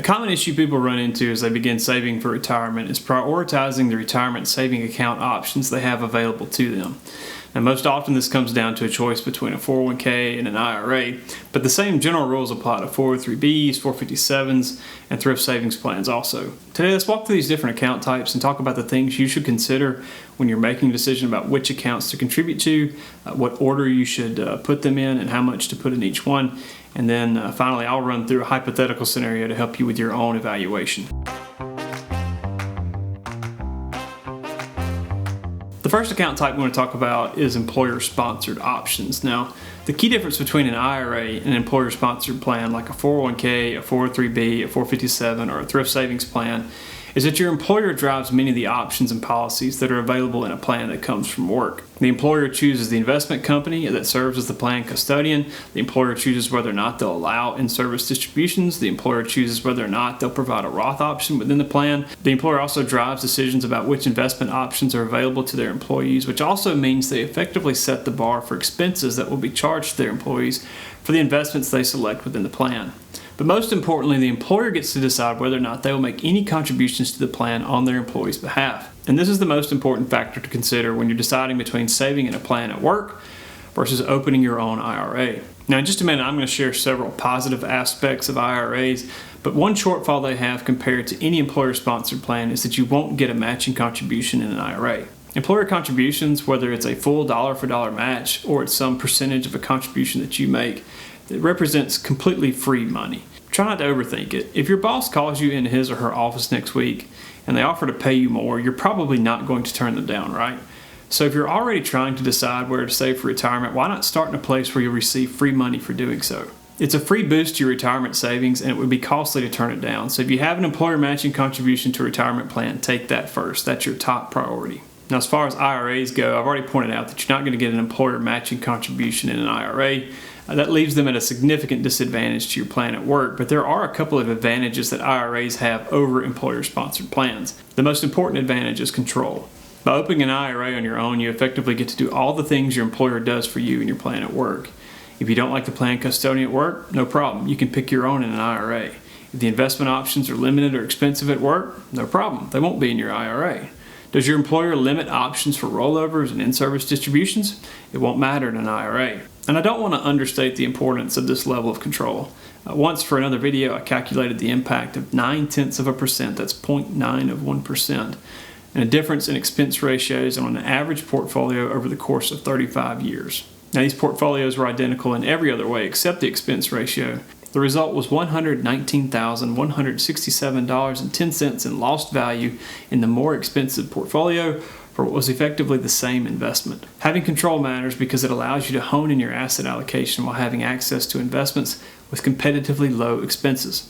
common issue people run into as they begin saving for retirement is prioritizing the retirement saving account options they have available to them. Now, most often this comes down to a choice between a 401k and an IRA, but the same general rules apply to 403bs, 457s, and thrift savings plans also. Today, let's walk through these different account types and talk about the things you should consider when you're making a decision about which accounts to contribute to, what order you should put them in, and how much to put in each one. And then finally, I'll run through a hypothetical scenario to help you with your own evaluation. The first account type we want to talk about is employer-sponsored options. Now, the key difference between an IRA and an employer-sponsored plan like a 401k, a 403b, a 457, or a thrift savings plan is that your employer drives many of the options and policies that are available in a plan that comes from work. The employer chooses the investment company that serves as the plan custodian. The employer chooses whether or not they'll allow in-service distributions. The employer chooses whether or not they'll provide a Roth option within the plan. The employer also drives decisions about which investment options are available to their employees, which also means they effectively set the bar for expenses that will be charged to their employees for the investments they select within the plan. But most importantly, the employer gets to decide whether or not they will make any contributions to the plan on their employees' behalf. And this is the most important factor to consider when you're deciding between saving in a plan at work versus opening your own IRA. Now, in just a minute, I'm going to share several positive aspects of IRAs, but one shortfall they have compared to any employer-sponsored plan is that you won't get a matching contribution in an IRA. Employer contributions, whether it's a full dollar-for-dollar match or it's some percentage of a contribution that you make, it represents completely free money. Try not to overthink it. If your boss calls you into his or her office next week and they offer to pay you more, you're probably not going to turn them down, right? So if you're already trying to decide where to save for retirement, why not start in a place where you'll receive free money for doing so? It's a free boost to your retirement savings and it would be costly to turn it down. So if you have an employer matching contribution to a retirement plan, take that first. That's your top priority. Now, as far as IRAs go, I've already pointed out that you're not going to get an employer matching contribution in an IRA. That leaves them at a significant disadvantage to your plan at work, but there are a couple of advantages that IRAs have over employer-sponsored plans. The most important advantage is control. By opening an IRA on your own, you effectively get to do all the things your employer does for you in your plan at work. If you don't like the plan custodian at work, no problem. You can pick your own in an IRA. If the investment options are limited or expensive at work, no problem. They won't be in your IRA. Does your employer limit options for rollovers and in-service distributions? It won't matter in an IRA. And I don't want to understate the importance of this level of control. Once for another video, I calculated the impact of 0.9%, that's 0.9%, and a difference in expense ratios on an average portfolio over the course of 35 years. Now, these portfolios were identical in every other way except the expense ratio. The result was $119,167.10 in lost value in the more expensive portfolio for what was effectively the same investment. Having control matters because it allows you to hone in your asset allocation while having access to investments with competitively low expenses.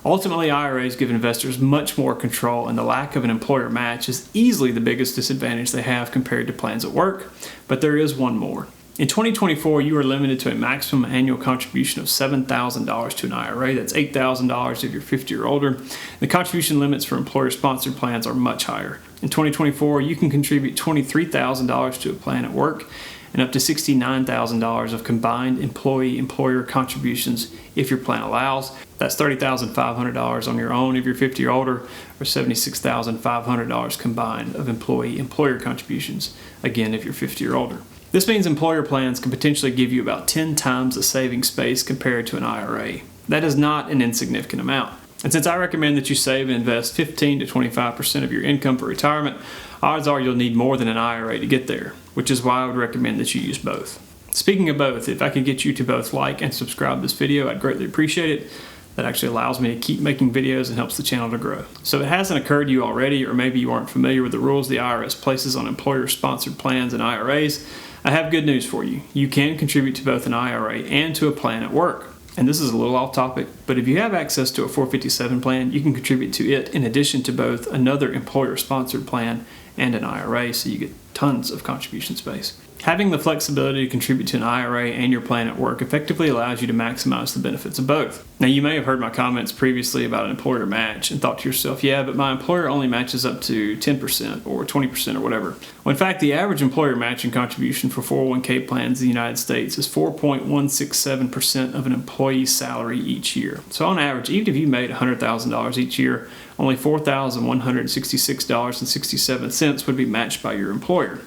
Ultimately, IRAs give investors much more control, and the lack of an employer match is easily the biggest disadvantage they have compared to plans at work, but there is one more. In 2024, you are limited to a maximum annual contribution of $7,000 to an IRA. That's $8,000 if you're 50 or older. The contribution limits for employer-sponsored plans are much higher. In 2024, you can contribute $23,000 to a plan at work and up to $69,000 of combined employee-employer contributions if your plan allows. That's $30,500 on your own if you're 50 or older, or $76,500 combined of employee-employer contributions, again if you're 50 or older. This means employer plans can potentially give you about 10 times the saving space compared to an IRA. That is not an insignificant amount. And since I recommend that you save and invest 15 to 25% of your income for retirement, odds are you'll need more than an IRA to get there, which is why I would recommend that you use both. Speaking of both, if I could get you to both like and subscribe to this video, I'd greatly appreciate it. That actually allows me to keep making videos and helps the channel to grow. So if it hasn't occurred to you already, or maybe you aren't familiar with the rules the IRS places on employer-sponsored plans and IRAs, I have good news for you. You can contribute to both an IRA and to a plan at work. And this is a little off topic, but if you have access to a 457 plan, you can contribute to it in addition to both another employer-sponsored plan and an IRA, so you get tons of contribution space. Having the flexibility to contribute to an IRA and your plan at work effectively allows you to maximize the benefits of both. Now, you may have heard my comments previously about an employer match and thought to yourself, yeah, but my employer only matches up to 10% or 20% or whatever. Well, in fact, the average employer matching contribution for 401k plans in the United States is 4.167% of an employee's salary each year. So on average, even if you made $100,000 each year, only $4,166.67 would be matched by your employer.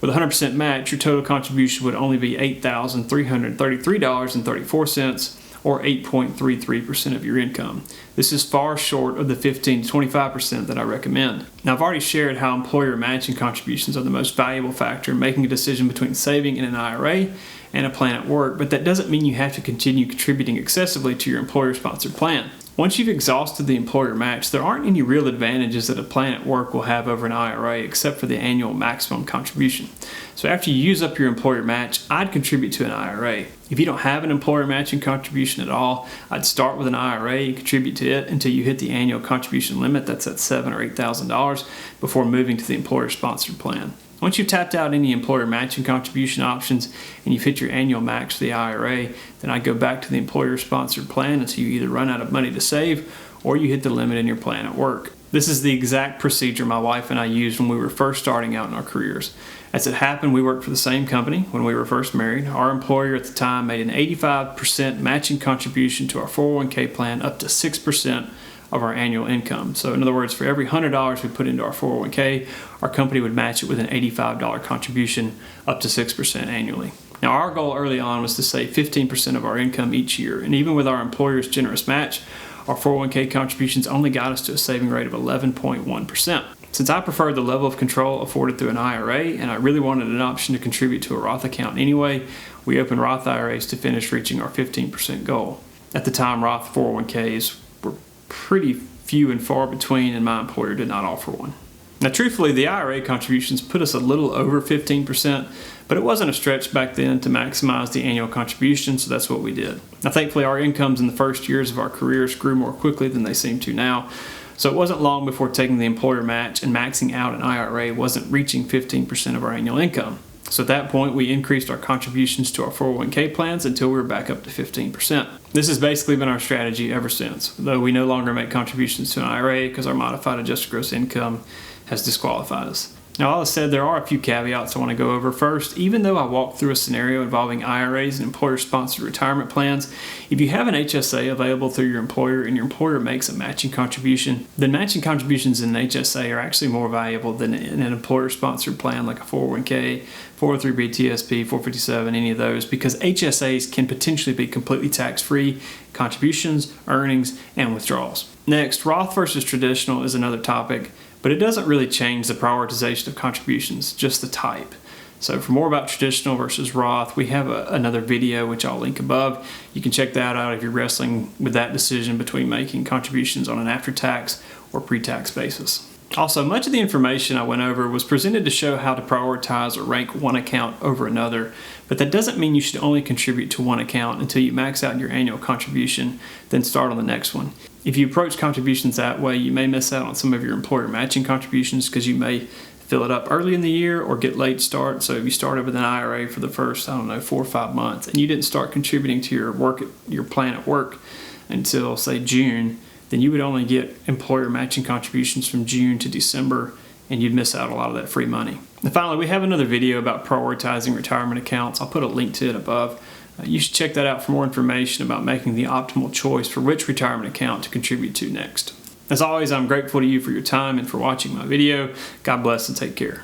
With a 100% match, your total contribution would only be $8,333.34, or 8.33% of your income. This is far short of the 15 to 25% that I recommend. Now, I've already shared how employer matching contributions are the most valuable factor in making a decision between saving in an IRA and a plan at work, but that doesn't mean you have to continue contributing excessively to your employer-sponsored plan. Once you've exhausted the employer match, there aren't any real advantages that a plan at work will have over an IRA except for the annual maximum contribution. So after you use up your employer match, I'd contribute to an IRA. If you don't have an employer matching contribution at all, I'd start with an IRA and contribute to it until you hit the annual contribution limit, that's at $7,000 or $8,000, before moving to the employer-sponsored plan. Once you've tapped out any employer matching contribution options and you've hit your annual max for the IRA, then I go back to the employer-sponsored plan until you either run out of money to save or you hit the limit in your plan at work. This is the exact procedure my wife and I used when we were first starting out in our careers. As it happened, we worked for the same company when we were first married. Our employer at the time made an 85% matching contribution to our 401k plan up to 6% of our annual income. So in other words, for every $100 we put into our 401k, our company would match it with an $85 contribution up to 6% annually. Now, our goal early on was to save 15% of our income each year, and even with our employer's generous match, our 401k contributions only got us to a saving rate of 11.1%. Since I preferred the level of control afforded through an IRA, and I really wanted an option to contribute to a Roth account anyway, we opened Roth IRAs to finish reaching our 15% goal. At the time, Roth 401ks were pretty few and far between, and my employer did not offer one. Now, truthfully, the IRA contributions put us a little over 15%, but it wasn't a stretch back then to maximize the annual contribution, so that's what we did. Now, thankfully, our incomes in the first years of our careers grew more quickly than they seem to now, so it wasn't long before taking the employer match and maxing out an IRA wasn't reaching 15% of our annual income. So at that point, we increased our contributions to our 401k plans until we were back up to 15%. This has basically been our strategy ever since, though we no longer make contributions to an IRA because our modified adjusted gross income has disqualified us. Now, all that said, there are a few caveats I want to go over. First, even though I walked through a scenario involving IRAs and employer-sponsored retirement plans, if you have an HSA available through your employer and your employer makes a matching contribution, then matching contributions in an HSA are actually more valuable than in an employer-sponsored plan like a 401k, 403b, TSP, 457, any of those, because HSAs can potentially be completely tax-free contributions, earnings, and withdrawals. Next, Roth versus traditional is another topic, but it doesn't really change the prioritization of contributions, just the type. So for more about traditional versus Roth, we have another video which I'll link above. You can check that out if you're wrestling with that decision between making contributions on an after-tax or pre-tax basis. Also, much of the information I went over was presented to show how to prioritize or rank one account over another, but that doesn't mean you should only contribute to one account until you max out your annual contribution, then start on the next one. If you approach contributions that way, you may miss out on some of your employer matching contributions because you may fill it up early in the year or get late start. So if you started with an IRA for the first, 4 or 5 months, and you didn't start contributing to your plan at work until, say, June, then you would only get employer matching contributions from June to December, and you'd miss out a lot of that free money. And finally, we have another video about prioritizing retirement accounts. I'll put a link to it above. You should check that out for more information about making the optimal choice for which retirement account to contribute to next. As always, I'm grateful to you for your time and for watching my video. God bless and take care.